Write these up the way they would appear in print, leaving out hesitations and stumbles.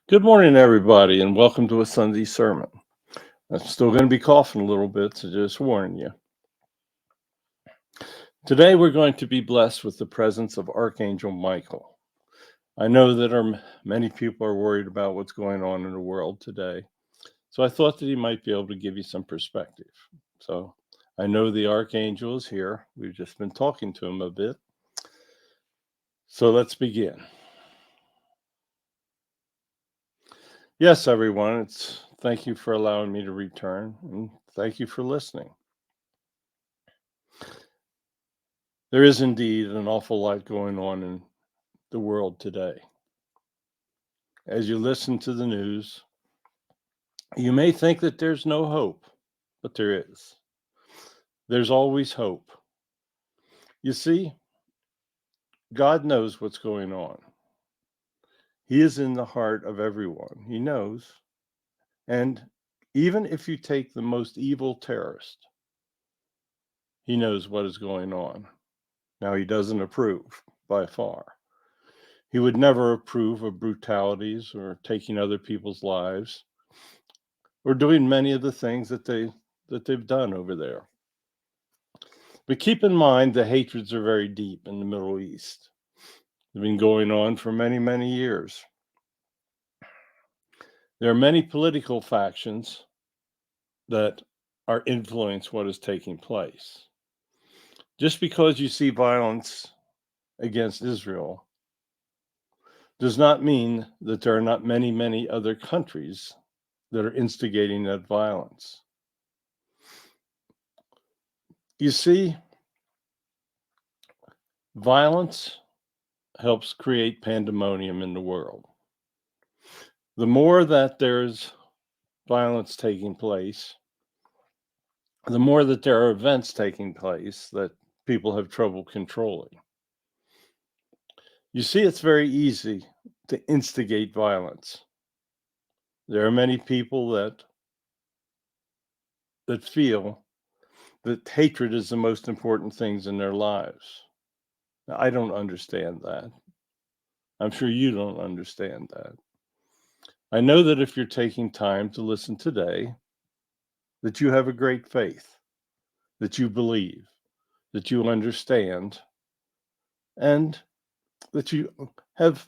Good morning, everybody, and welcome to a Sunday sermon. I'm still going to be coughing a little bit, so just warning you. Today, we're going to be blessed with the presence of Archangel Michael. I know that many people are worried about what's going on in the world today, so I thought that he might be able to give you some perspective. So I know the Archangel is here. We've just been talking to him a bit. So let's begin. Yes, everyone, thank you for allowing me to return, and thank you for listening. There is indeed an awful lot going on in the world today. As you listen to the news, you may think that there's no hope, but there is. There's always hope. You see, God knows what's going on. He is in the heart of everyone. He knows. And even if you take the most evil terrorist, he knows what is going on. Now, he doesn't approve by far. He would never approve of brutalities or taking other people's lives or doing many of the things that they've done over there. But keep in mind the hatreds are very deep in the Middle East. They've been going on for many, many years. There are many political factions that are influence what is taking place. Just because you see violence against Israel does not mean that there are not many, many other countries that are instigating that violence. You see, violence helps create pandemonium in the world. The more that there's violence taking place, the more that there are events taking place that people have trouble controlling. You see, it's very easy to instigate violence. There are many people that feel that hatred is the most important things in their lives. Now, I don't understand that. I'm sure you don't understand that. I know that if you're taking time to listen today, that you have a great faith, that you believe, that you understand, and that you have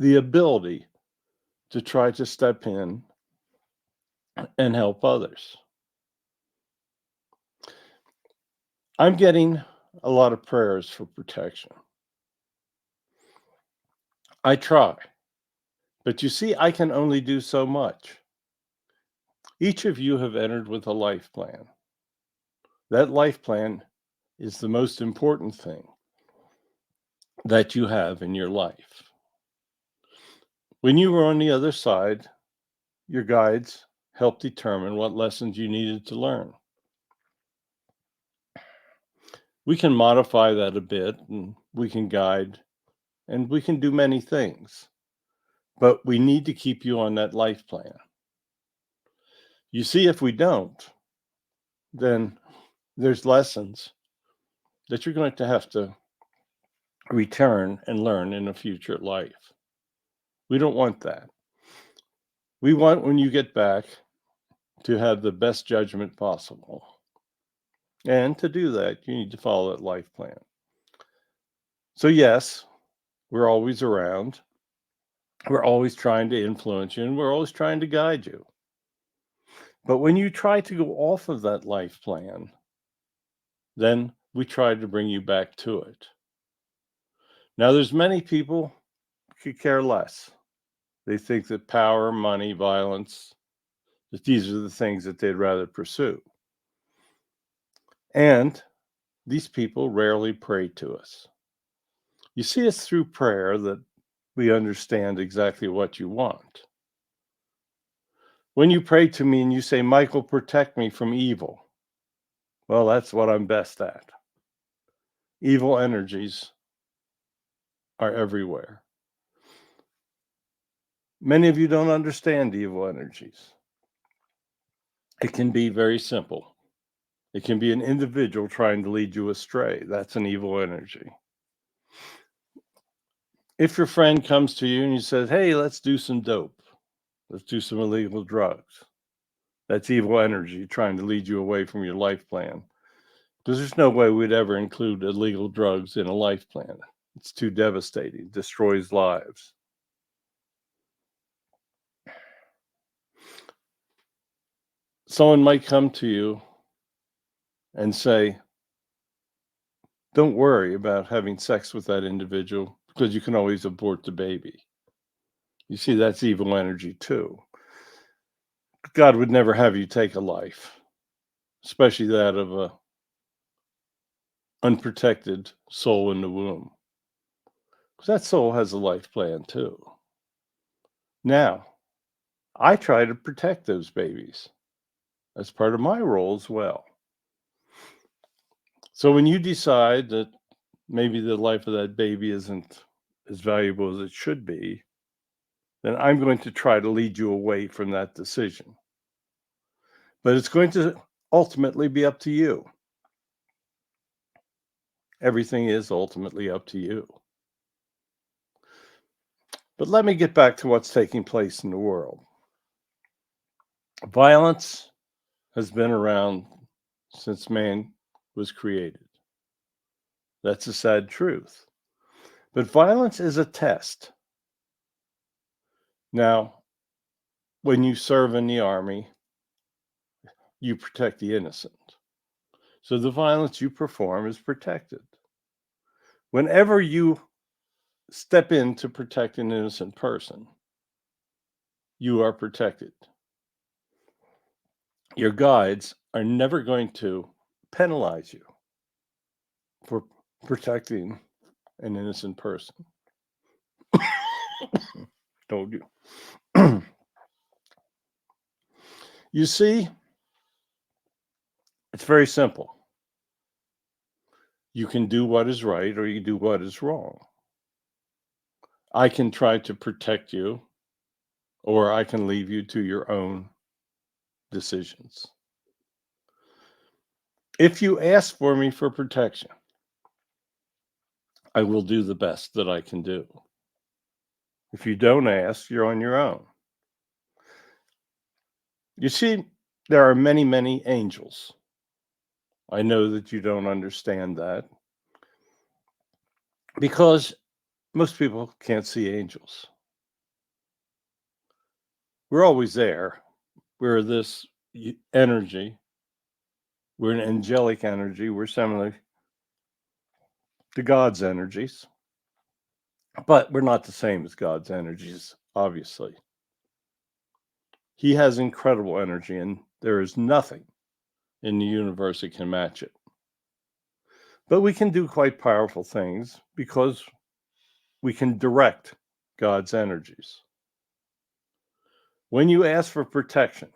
the ability to try to step in and help others. I'm getting a lot of prayers for protection. I try, but you see, I can only do so much. Each of you have entered with a life plan. That life plan is the most important thing that you have in your life. When you were on the other side, your guides helped determine what lessons you needed to learn. We can modify that a bit, and we can guide, and we can do many things, but we need to keep you on that life plan. You see, if we don't, then there's lessons that you're going to have to return and learn in a future life. We don't want that. We want, when you get back, to have the best judgment possible. And to do that, you need to follow that life plan. So, yes, we're always around. We're always trying to influence you, and we're always trying to guide you. But when you try to go off of that life plan, then we try to bring you back to it. Now, there's many people who could care less. They think that power, money, violence, that these are the things that they'd rather pursue. And these people rarely pray to us. You see, it's through prayer that we understand exactly what you want. When you pray to me and you say, Michael, protect me from evil, well, that's what I'm best at. Evil energies are everywhere. Many of you don't understand evil energies. It can be very simple. It can be an individual trying to lead you astray. That's an evil energy. If your friend comes to you and you says, hey, let's do some dope, let's do some illegal drugs, that's evil energy trying to lead you away from your life plan. Because there's no way we'd ever include illegal drugs in a life plan. It's too devastating, destroys lives. Someone might come to you and say, don't worry about having sex with that individual because you can always abort the baby. You see, that's evil energy too. God would never have you take a life, especially that of a unprotected soul in the womb. Because that soul has a life plan too. Now, I try to protect those babies. That's part of my role as well. So when you decide that maybe the life of that baby isn't as valuable as it should be, then I'm going to try to lead you away from that decision. But it's going to ultimately be up to you. Everything is ultimately up to you. But let me get back to what's taking place in the world. Violence has been around since man was created. That's a sad truth. But violence is a test. Now, when you serve in the army, you protect the innocent. So the violence you perform is protected. Whenever you step in to protect an innocent person, you are protected. Your guides are never going to penalize you for protecting an innocent person. Told you. You see, it's very simple. You can do what is right or you do what is wrong. I can try to protect you, or I can leave you to your own decisions. If you ask for me for protection, I will do the best that I can do. If you don't ask, you're on your own. You see, there are many, many angels. I know that you don't understand that because most people can't see angels. We're always there. We're this energy. We're an angelic energy. We're similar to God's energies, but we're not the same as God's energies, obviously. He has incredible energy, and there is nothing in the universe that can match it. But we can do quite powerful things because we can direct God's energies. When you ask for protection,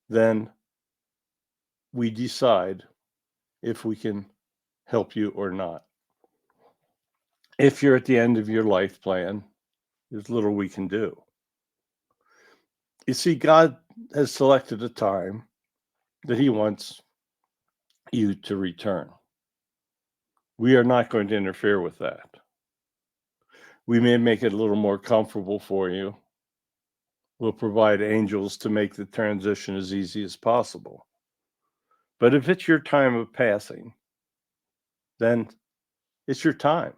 then we decide if we can help you or not. If you're at the end of your life plan, there's little we can do. You see, God has selected a time that He wants you to return. We are not going to interfere with that. We may make it a little more comfortable for you. We'll provide angels to make the transition as easy as possible. But if it's your time of passing, then it's your time.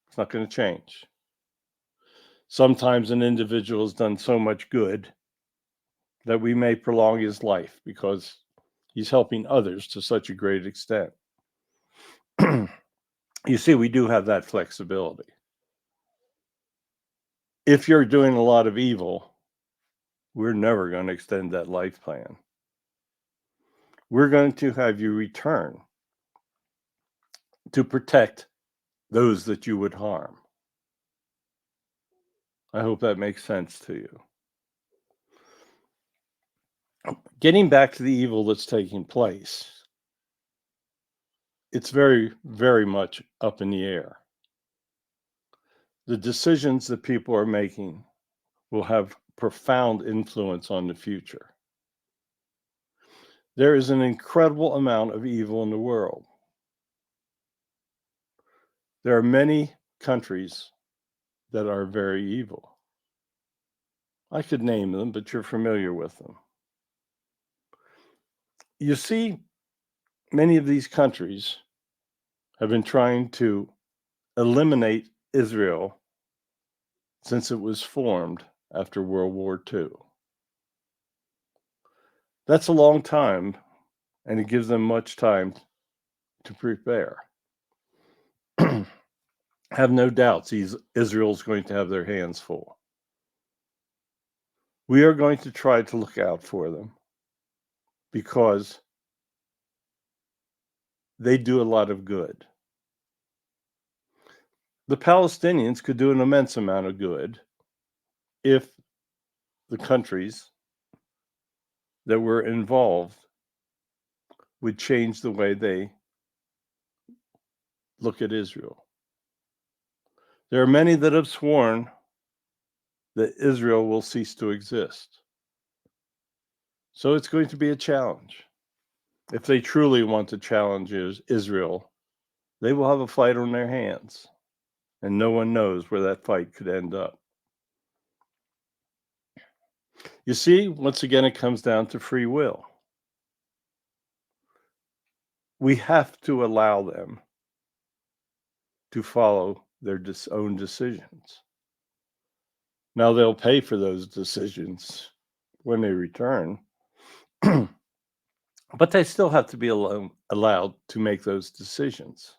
It's not going to change. Sometimes an individual has done so much good that we may prolong his life because he's helping others to such a great extent. You see, we do have that flexibility. If you're doing a lot of evil, we're never going to extend that life plan. We're going to have you return to protect those that you would harm. I hope that makes sense to you. Getting back to the evil that's taking place, it's very, very much up in the air. The decisions that people are making will have profound influence on the future. There is an incredible amount of evil in the world. There are many countries that are very evil. I could name them, but you're familiar with them. You see, many of these countries have been trying to eliminate Israel since it was formed after World War II. That's a long time, and it gives them much time to prepare. Have no doubts Israel's going to have their hands full. We are going to try to look out for them because they do a lot of good. The Palestinians could do an immense amount of good if the countries that were involved would change the way they look at Israel. There are many that have sworn that Israel will cease to exist. So it's going to be a challenge. If they truly want to challenge Israel, they will have a fight on their hands, and no one knows where that fight could end up. You see, once again, it comes down to free will. We have to allow them to follow their own decisions. Now, they'll pay for those decisions when they return, but they still have to be allowed to make those decisions.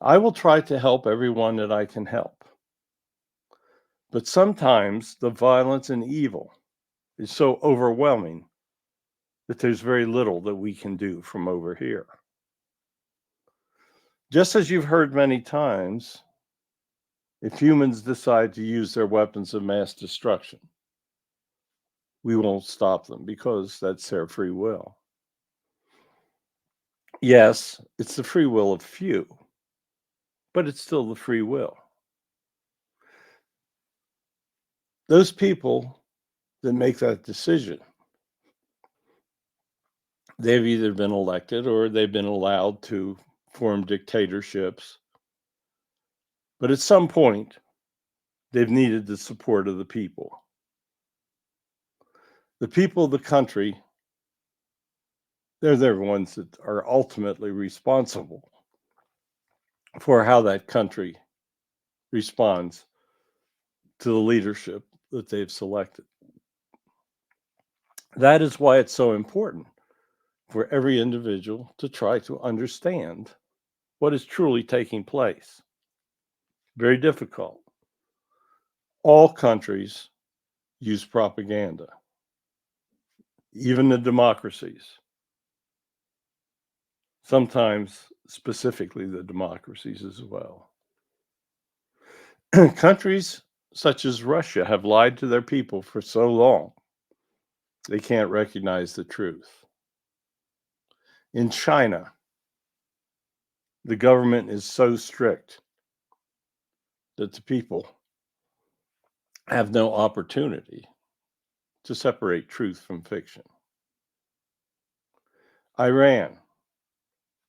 I will try to help everyone that I can help. But sometimes the violence and evil is so overwhelming that there's very little that we can do from over here. Just as you've heard many times, if humans decide to use their weapons of mass destruction, we won't stop them because that's their free will. Yes, it's the free will of few, but it's still the free will. Those people that make that decision, they've either been elected or they've been allowed to form dictatorships. But at some point, they've needed the support of the people. The people of the country, they're the ones that are ultimately responsible for how that country responds to the leadership that they've selected. That is why it's so important for every individual to try to understand what is truly taking place. Very difficult. All countries use propaganda, even the democracies. Sometimes, specifically, the democracies as well. Countries such as Russia have lied to their people for so long, they can't recognize the truth. In China, the government is so strict that the people have no opportunity to separate truth from fiction. Iran,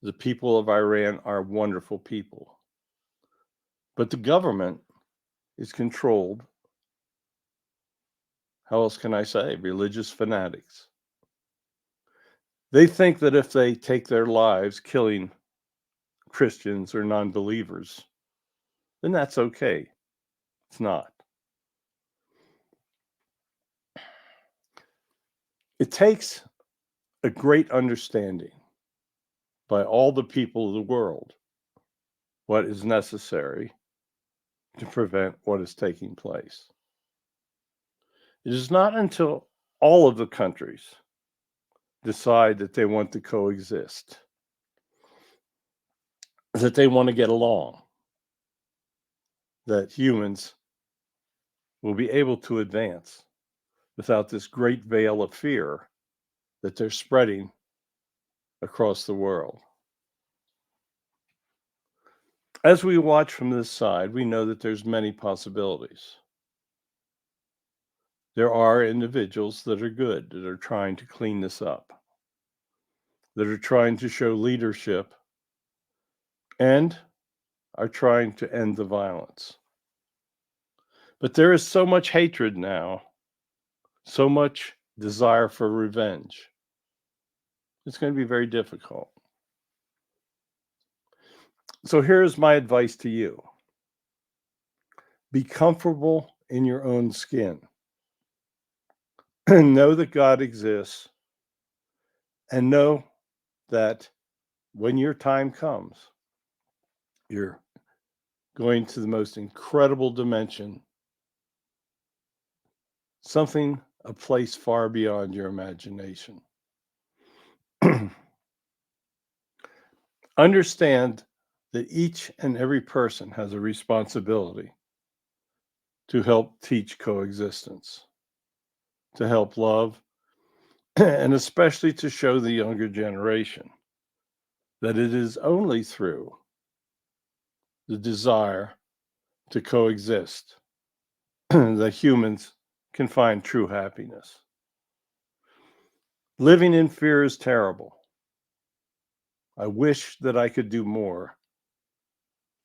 the people of Iran are wonderful people, but the government is controlled, how else can I say, religious fanatics. They think that if they take their lives killing Christians or non-believers, then that's okay. It's not. It takes a great understanding by all the people of the world what is necessary to prevent what is taking place. It is not until all of the countries decide that they want to coexist, that they want to get along, that humans will be able to advance without this great veil of fear that they're spreading across the world. As we watch from this side, we know that there's many possibilities. There are individuals that are good, that are trying to clean this up, that are trying to show leadership. And are trying to end the violence. But there is so much hatred now, so much desire for revenge. It's going to be very difficult. So here's my advice to you. Be comfortable in your own skin. Know that God exists, and know that when your time comes, you're going to the most incredible dimension, a place far beyond your imagination. Understand that each and every person has a responsibility to help teach coexistence, to help love, and especially to show the younger generation that it is only through the desire to coexist that humans can find true happiness. Living in fear is terrible. I wish that I could do more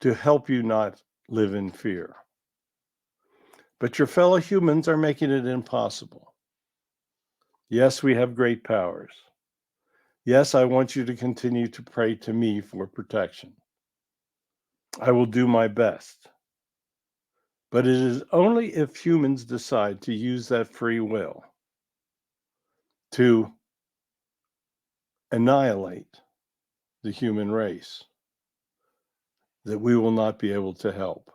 to help you not live in fear. But your fellow humans are making it impossible. Yes, we have great powers. Yes, I want you to continue to pray to me for protection. I will do my best. But it is only if humans decide to use that free will to annihilate the human race that we will not be able to help.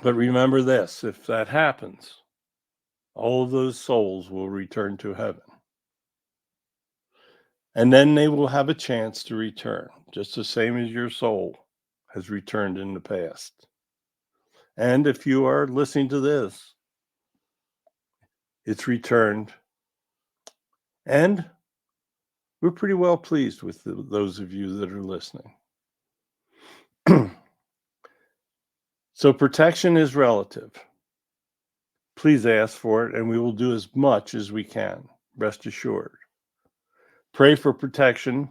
But remember this, if that happens, all of those souls will return to heaven. And then they will have a chance to return, just the same as your soul has returned in the past. And if you are listening to this, it's returned. And we're pretty well pleased with those of you that are listening. So protection is relative. Please ask for it, and we will do as much as we can, rest assured. Pray for protection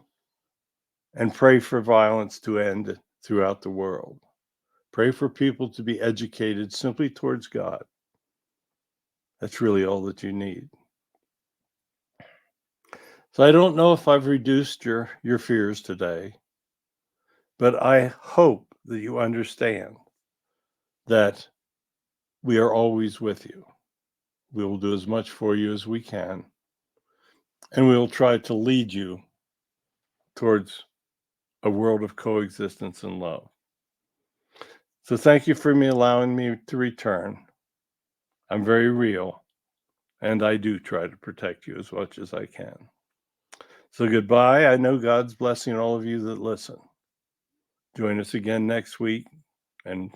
and pray for violence to end throughout the world. Pray for people to be educated simply towards God. That's really all that you need. So I don't know if I've reduced your fears today, but I hope that you understand that we are always with you. We will do as much for you as we can, and we will try to lead you towards a world of coexistence and love. So thank you for allowing me to return. I'm very real, and I do try to protect you as much as I can. So goodbye. I know God's blessing all of you that listen. Join us again next week, and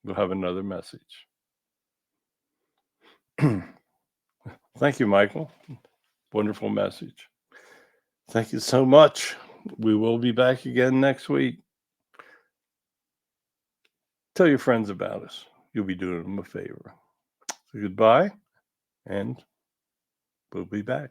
we'll have another message. Thank you, Michael. Wonderful message. Thank you so much. We will be back again next week. Tell your friends about us. You'll be doing them a favor. So goodbye, and we'll be back.